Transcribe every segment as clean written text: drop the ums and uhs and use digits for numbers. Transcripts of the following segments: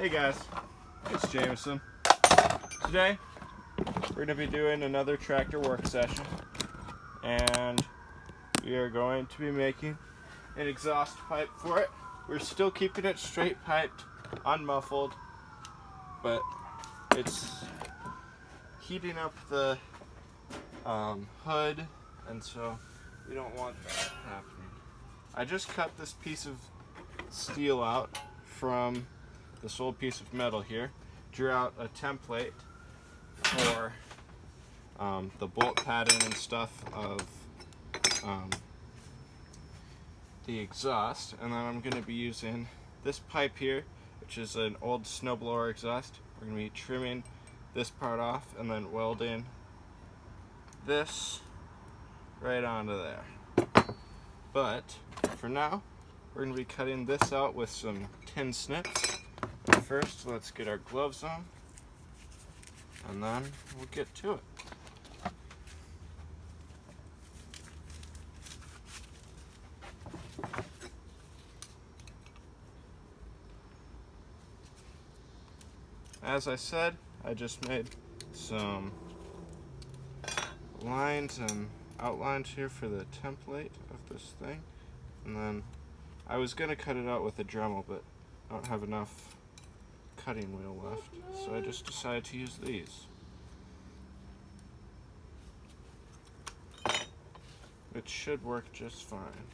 Hey guys, it's Jameson. Today we're going to be doing another tractor work session, and we are going to be making an exhaust pipe for it. We're still keeping it straight piped, unmuffled, but it's heating up the hood, and so we don't want that happening. I just cut this piece of steel out from this old piece of metal here, drew out a template for the bolt pattern and stuff of the exhaust, and then I'm going to be using this pipe here, which is an old snowblower exhaust. We're going to be trimming this part off and then welding this right onto there. But for now, we're going to be cutting this out with some tin snips. But first, let's get our gloves on, and then we'll get to it. As I said, I just made some lines and outlines here for the template of this thing, and then I was going to cut it out with a Dremel, but I don't have enough cutting wheel left, so I just decided to use these, which should work just fine.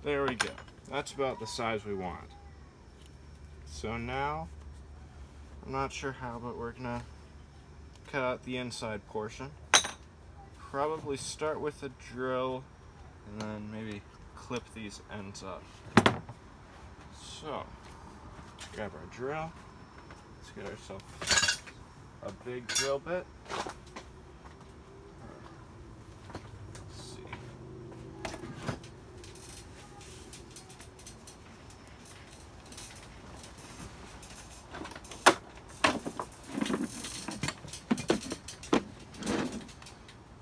There we go. That's about the size we want. So now, I'm not sure how, but we're gonna cut out the inside portion. Probably start with a drill and then maybe clip these ends up. So, let's grab our drill. Let's get ourselves a big drill bit. Let's see.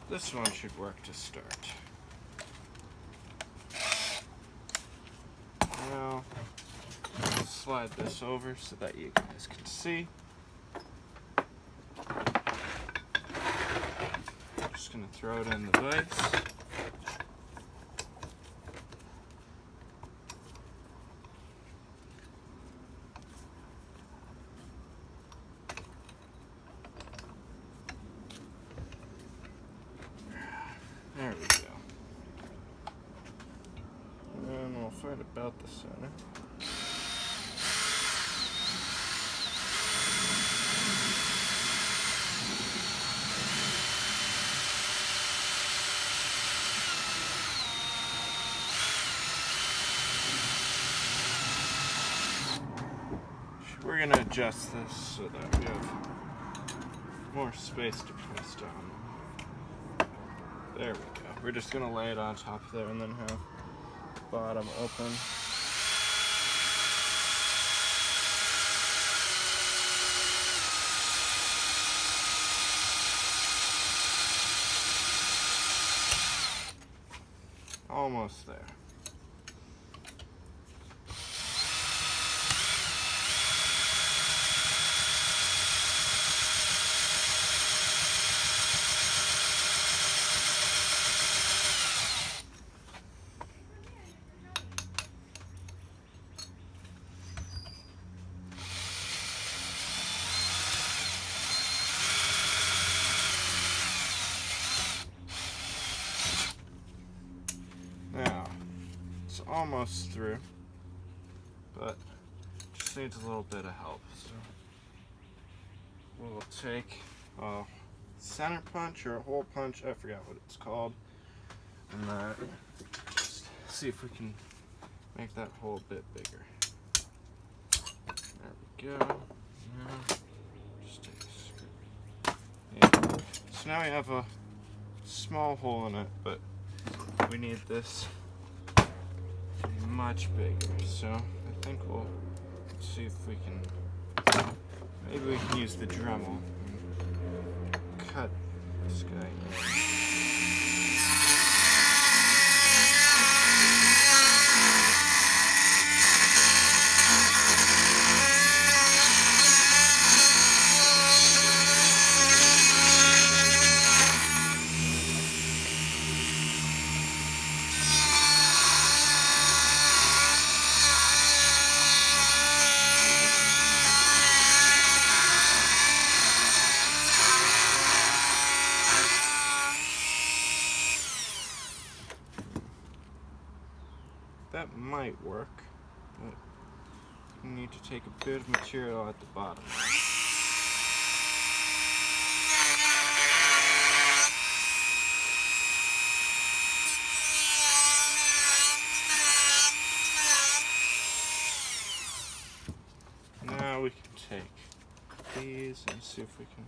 This one should work to start. Now, I'll slide this over so that you guys can see. Just gonna throw it in the vise. There we go. And we'll find about the center. We're going to adjust this so that we have more space to press down. There we go. We're just going to lay it on top there and then have the bottom open. Almost there. Now, it's almost through, but just needs a little bit of help. So we'll take a center punch or a hole punch, I forgot what it's called, and just see if we can make that hole a bit bigger. There we go. Now, just take a screw. Yeah. So now we have a small hole in it, but we need this to be much bigger, so I think we'll see if we can, maybe we can use the Dremel and cut this guy in. that might work, but you need to take a bit of material at the bottom. Now we can take these and see if we can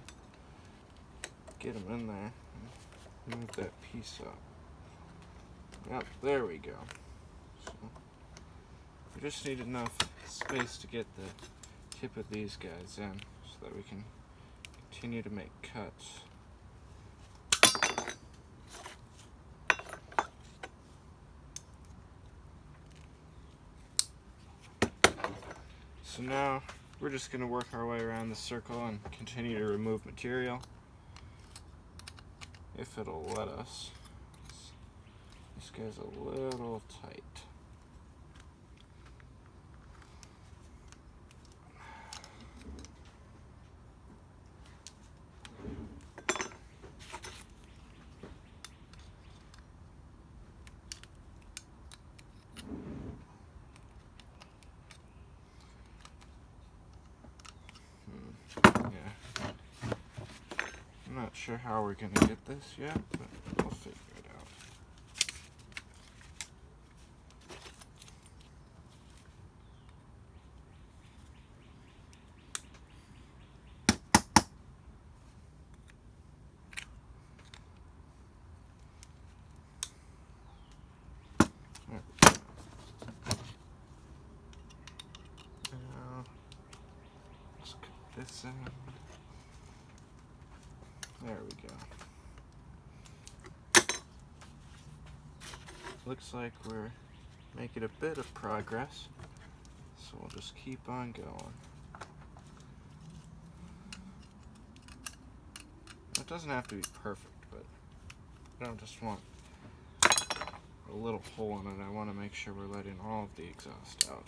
get them in there and move that piece up. Yep, there we go. So we just need enough space to get the tip of these guys in so that we can continue to make cuts. So now we're just going to work our way around the circle and continue to remove material, if it'll let us. This guy's a little tight. I'm not sure how we're going to get this yet, but we'll figure it out. Now, let's cut this in. There we go. Looks like we're making a bit of progress, so we'll just keep on going. It doesn't have to be perfect, but I don't just want a little hole in it. I want to make sure we're letting all of the exhaust out.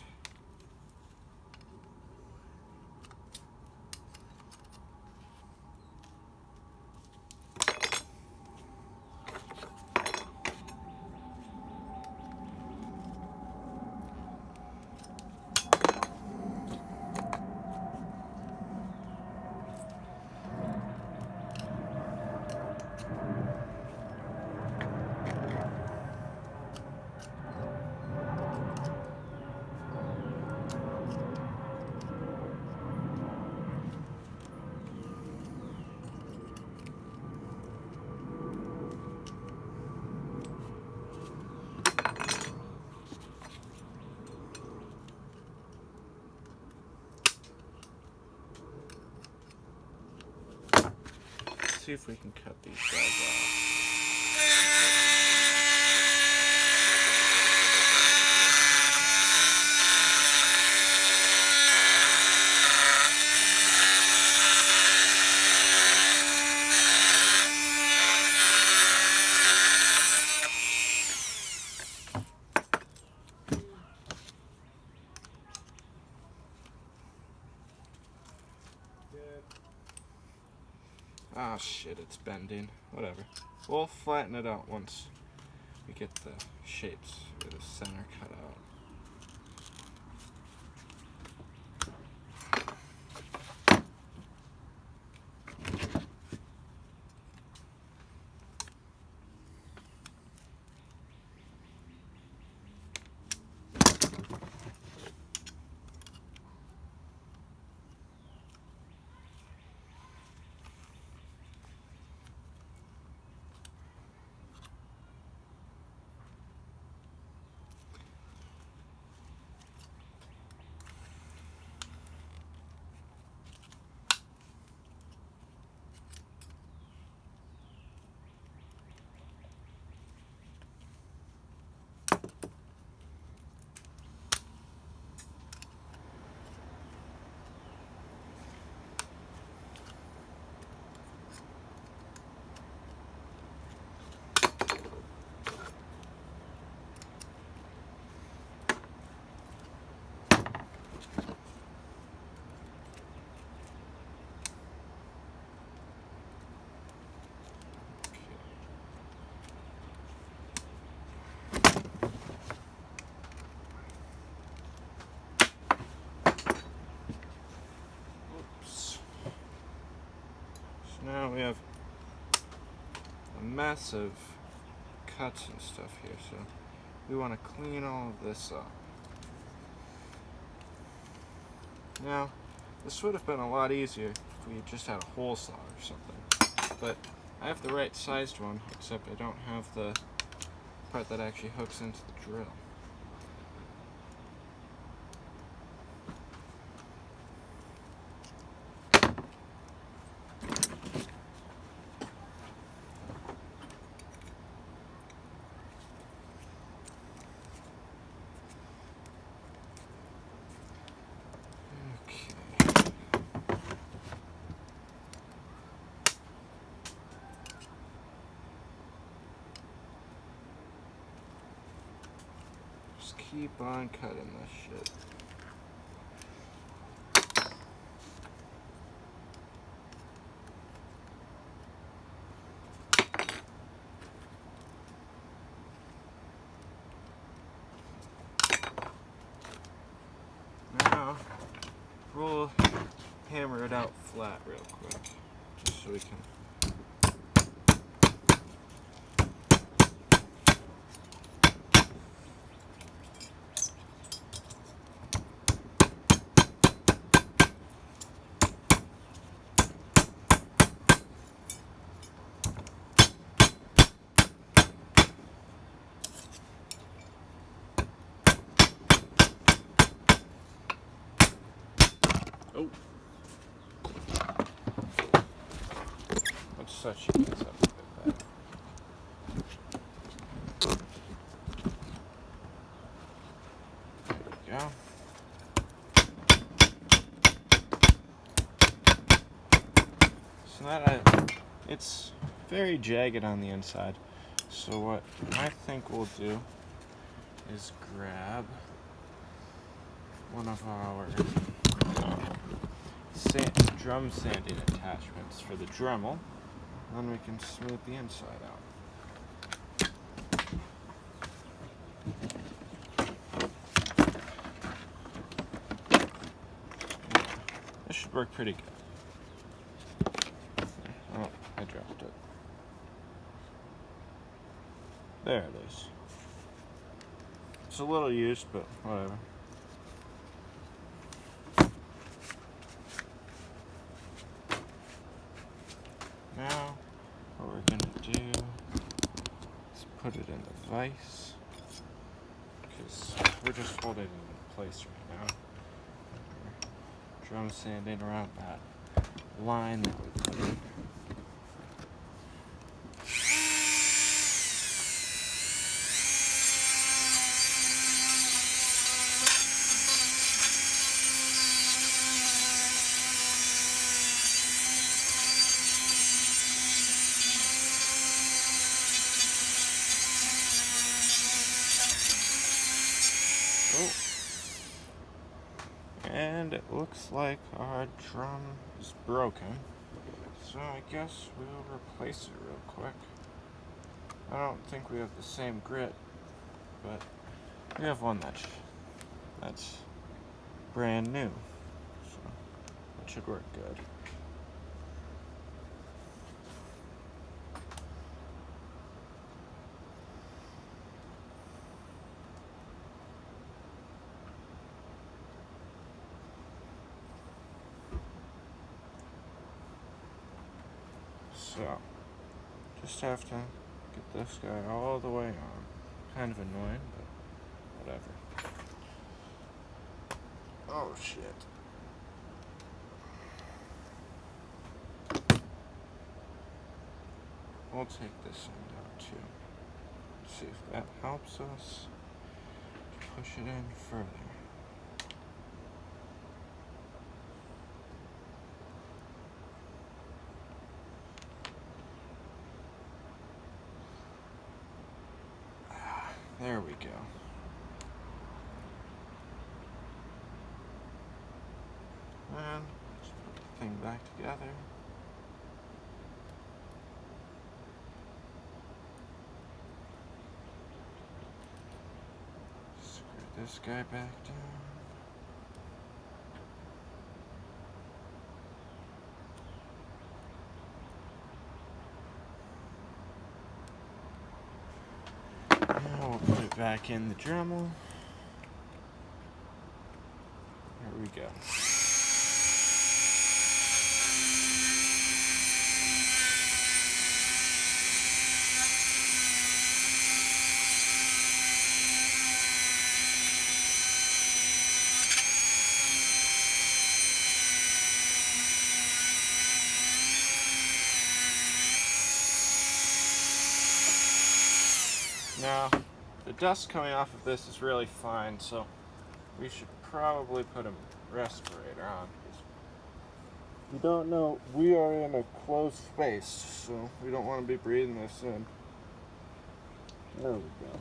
See if we can cut these guys off. Ah, shit, it's bending. Whatever. We'll flatten it out once we get the shapes or the center cut out. massive cuts and stuff here, so we want to clean all of this up. Now, this would have been a lot easier if we just had a hole saw or something, but I have the right sized one, except I don't have the part that actually hooks into the drill. Just keep on cutting this shit. Now, we'll hammer it out flat real quick, just so we can. Oh. Let's set you guys up a bit better. There we go. So that it's very jagged on the inside. So what I think we'll do is grab one of our drum sanding attachments for the Dremel, then we can smooth the inside out. This should work pretty good. Oh, I dropped it. There it is. It's a little used, but whatever. Now, what we're going to do is put it in the vise, because we're just holding it in place right now. We're drum sanding around that line that we put in. And it looks like our drum is broken, so I guess we'll replace it real quick. I don't think we have the same grit, but we have one that's brand new, so that should work good. So, just have to get this guy all the way on. Kind of annoying, but whatever. Oh shit. We'll take this end out too. See if that helps us push it in further. There we go. And just put the thing back together. Screw this guy back down. it back in the Dremel. Here we go. Now, the dust coming off of this is really fine, so we should probably put a respirator on. We don't know, we are in a closed space, so we don't want to be breathing this in. There we go.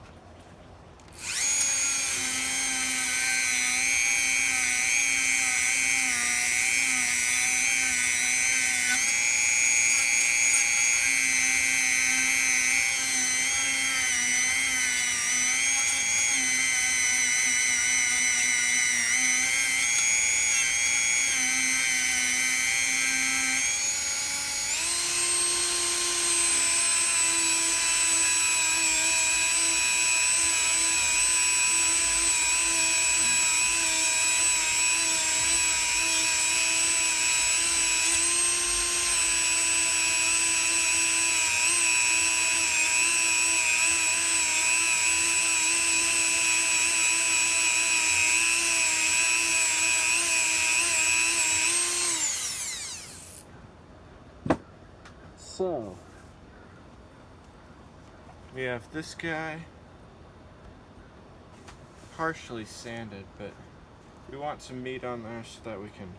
So, we have this guy partially sanded, but we want some meat on there so that we can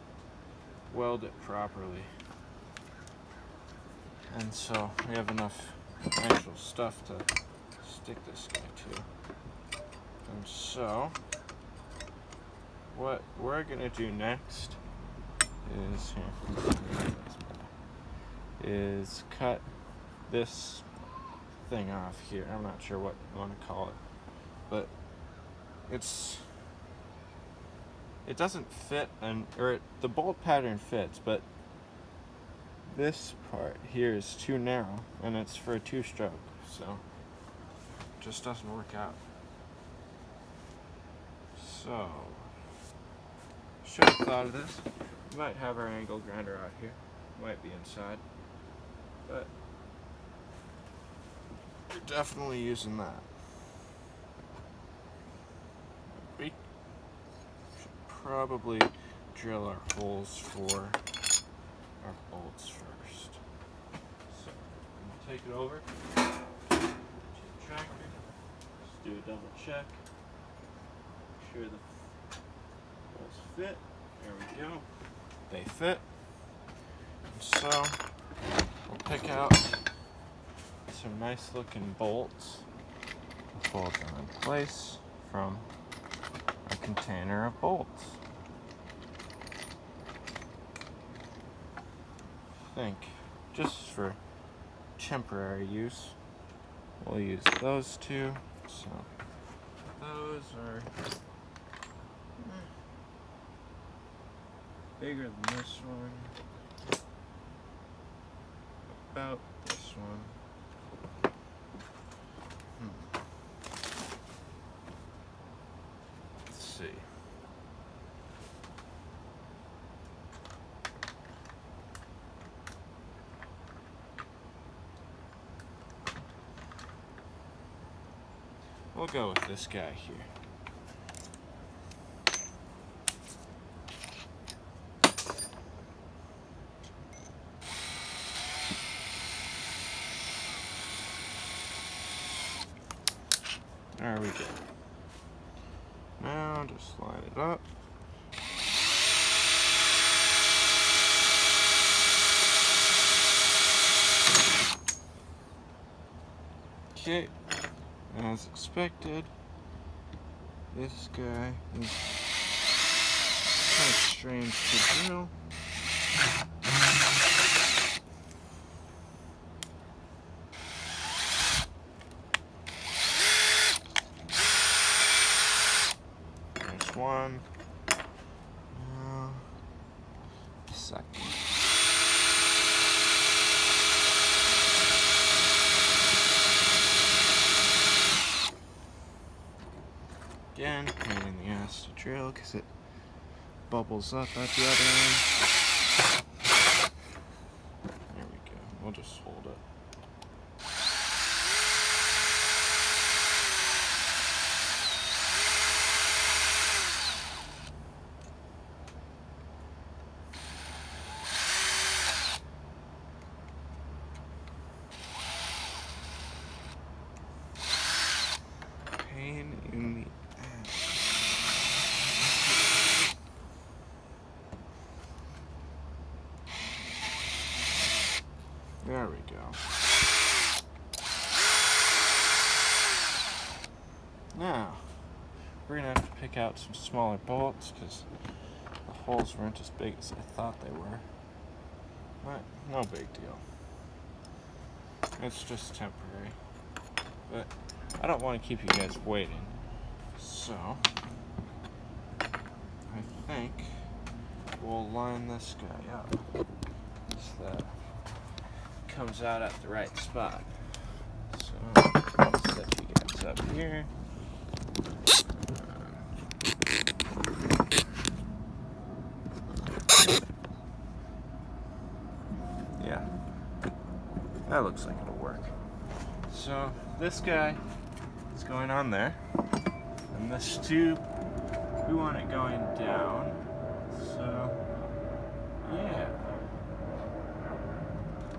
weld it properly. And so we have enough actual stuff to stick this guy to. And so, what we're gonna do next is cut this thing off here. I'm not sure what you want to call it, but it doesn't fit, the bolt pattern fits, but this part here is too narrow, and it's for a 2-stroke, so it just doesn't work out. So, should have thought of this. We might have our angle grinder out here. Might be inside, but we're definitely using that. We should probably drill our holes for our bolts first. So, I'm gonna take it over to the tractor. Just do a double check. Make sure the bolts fit. There we go. They fit. So, we'll pick out some nice looking bolts. We'll fold them in place from a container of bolts. I think, just for temporary use, we'll use those two. So, those are bigger than this one. About this one. Let's see. We'll go with this guy here. There we go. Now just line it up. Okay, as expected, this guy is kind of strange to drill. One second. Again, pain in the ass to drill because it bubbles up at the other end. There we go. We'll just hold it. Pain in the ass. There we go. Now, we're going to have to pick out some smaller bolts because the holes weren't as big as I thought they were. But no big deal. It's just temporary. But I don't want to keep you guys waiting. So, I think we'll line this guy up so that it comes out at the right spot. So, I'll set you guys up here. Yeah, that looks like it'll work. So, this guy is going on there, and this tube, we want it going down. So, yeah,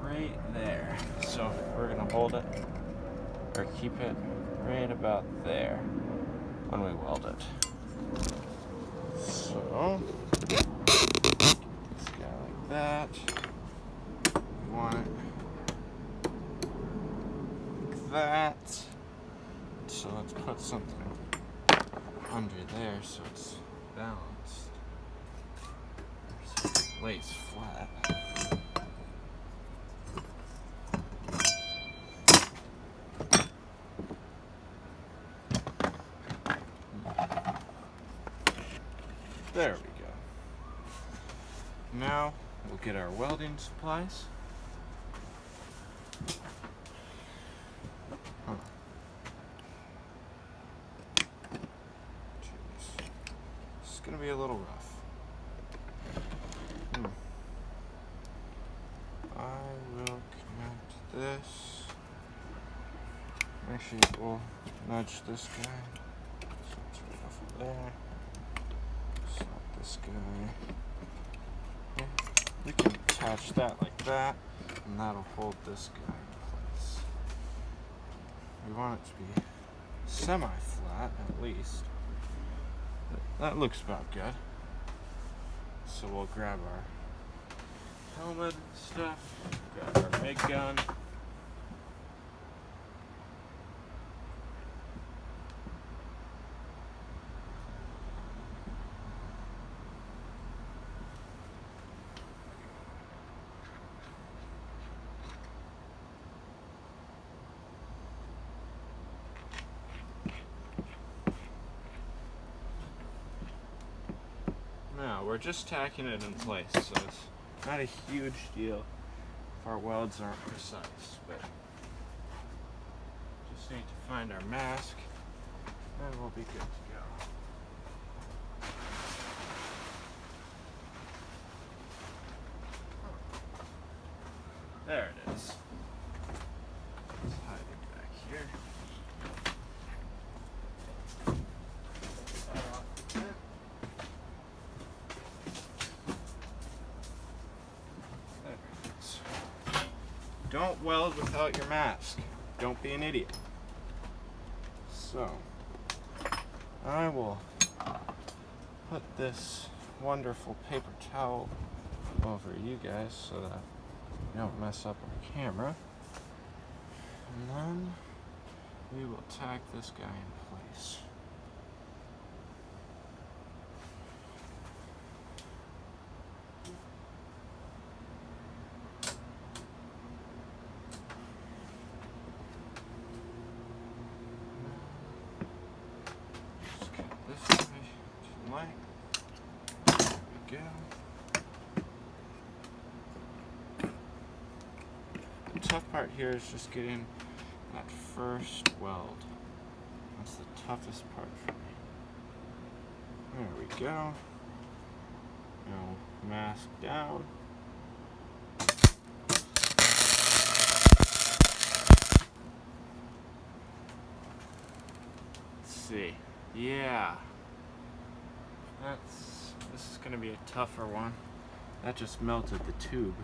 right there. So, we're gonna hold it, or keep it right about there when we weld it. So, this guy like that. We want it like that. So let's put something under there so it's balanced. So it lays flat. There we go. Now we'll get our welding supplies. Jeez. It's gonna be a little rough. I will connect this. Actually, we'll nudge this guy. So it's right over there. Slap this guy. Yeah. We can attach that like that, and that'll hold this guy in place. We want it to be semi-flat at least. But that looks about good. So we'll grab our helmet and stuff, grab our big gun. Now, we're just tacking it in place, so it's not a huge deal if our welds aren't precise, but just need to find our mask, and we'll be good to go. There it is. Let's hide it back here. Don't weld without your mask. Don't be an idiot. So, I will put this wonderful paper towel over you guys so that you don't mess up our camera. And then we will tack this guy in place. There we go. The tough part here is just getting that first weld. That's the toughest part for me. There we go. Now mask down. Let's see. Yeah. This is gonna be a tougher one. That just melted the tube.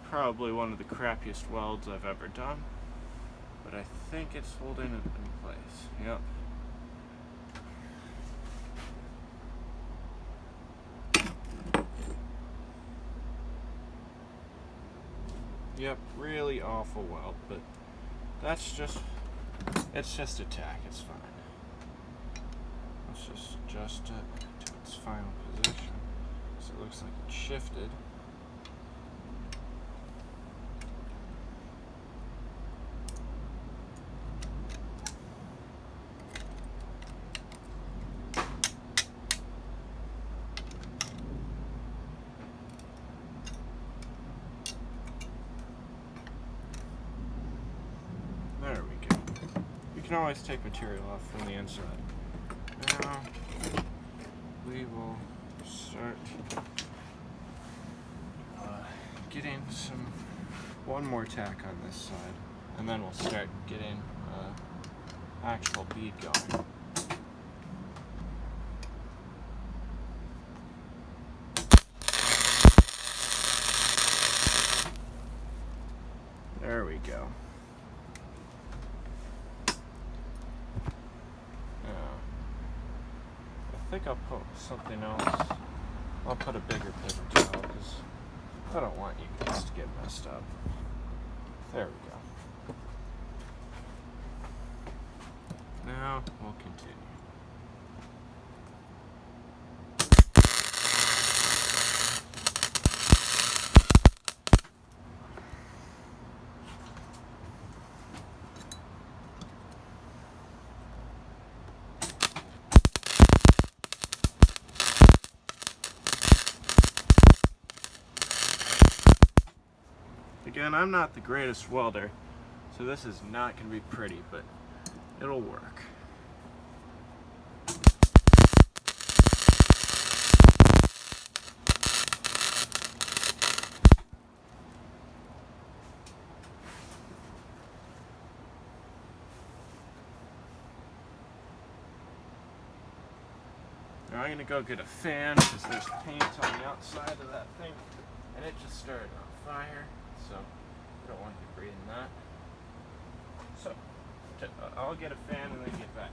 Probably one of the crappiest welds I've ever done, but I think it's holding it in place. Yep. Yep, really awful weld, but it's just a tack, it's fine. Let's just adjust it to its final position, so it looks like it shifted. There we go. You can always take material off from the inside. Now, we will start getting one more tack on this side, and then we'll start getting actual bead going. There we go. I think I'll put something else. I'll put a bigger paper towel because I don't want you guys to get messed up. There we go. Now we'll continue. Again, I'm not the greatest welder, so this is not going to be pretty, but it'll work. Now I'm going to go get a fan because there's paint on the outside of that thing, and it just started on fire. So I don't want you breathing that. So I'll get a fan and then get back.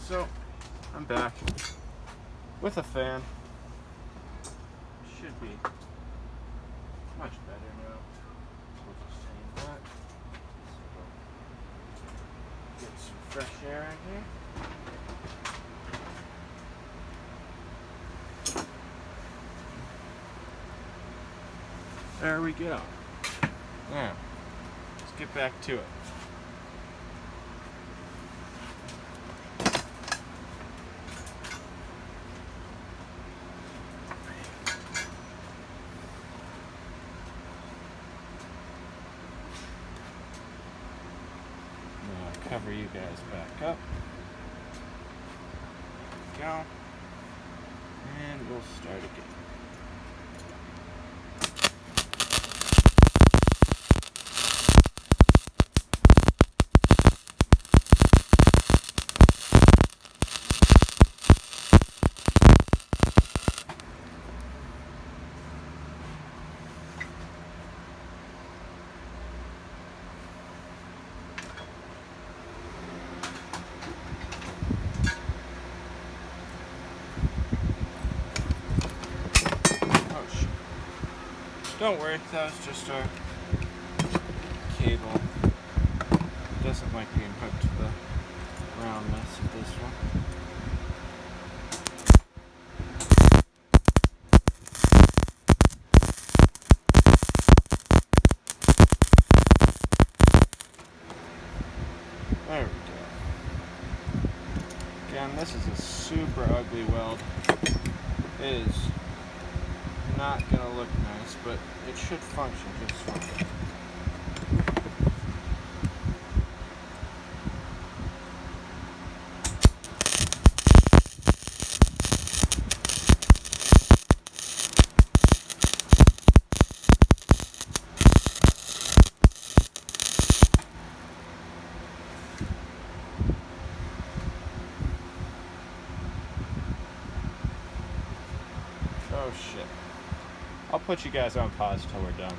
So, I'm back with a fan. Should be much better now. So we'll just change that. So get some fresh air in here. There we go. Now, let's get back to it. Cover you guys back up. There we go. And we'll start again. Don't worry, that was just our cable. It doesn't like being hooked to the roundness of this one. There we go. Again, this is a super ugly weld. It is not going to look nice, but it should function just fine. Oh shit. I'll put you guys on pause till we're done.